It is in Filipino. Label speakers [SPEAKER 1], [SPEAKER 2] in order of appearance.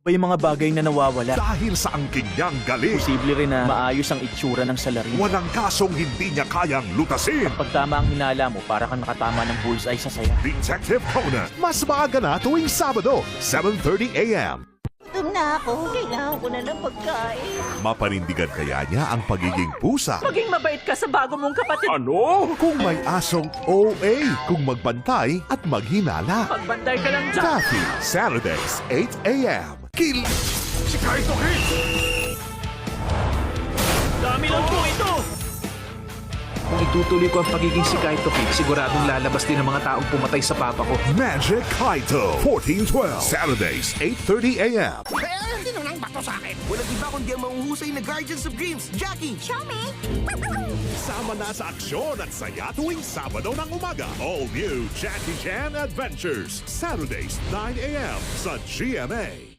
[SPEAKER 1] ba yung mga bagay na nawawala?
[SPEAKER 2] Dahil sa angking niyang galing,
[SPEAKER 1] Posible rin na maayos ang itsura ng salarin.
[SPEAKER 2] walang kasong hindi niya kayang lutasin.
[SPEAKER 1] Pag tama ang hinala mo, para kang nakatama ng bullseye sa saya.
[SPEAKER 2] Detective Conan, mas maaga na tuwing Sabado, 7:30 a.m.
[SPEAKER 3] Gutom na ako. Kailangan ko na ng pagkain.
[SPEAKER 2] Mapanindigan kaya niya ang pagiging pusa?
[SPEAKER 4] Maging mabait ka sa bago mong kapatid.
[SPEAKER 2] Ano? Kung may asong OA, kung magbantay at maghinala.
[SPEAKER 4] Magbantay ka lang dyan.
[SPEAKER 2] Taffy, Saturdays, 8 a.m. Kill! Si Kaito Kid!
[SPEAKER 4] Dami lang po ito.
[SPEAKER 5] Kung itutuloy ko ang pagiging si Kaito Kid, siguradong lalabas din ang mga taong pumatay sa papa ko.
[SPEAKER 2] Magic Kaito, 14-12, Saturdays, 8:30 a.m.
[SPEAKER 6] Sino nang bato sa akin? Walang iba kundi ang mahuhusay na Guardians of Dreams, Jackie!
[SPEAKER 3] Show me!
[SPEAKER 2] Sama na sa aksyon at saya tuwing Sabado ng umaga. All new Jackie Chan Adventures, Saturdays, 9 a.m. sa GMA.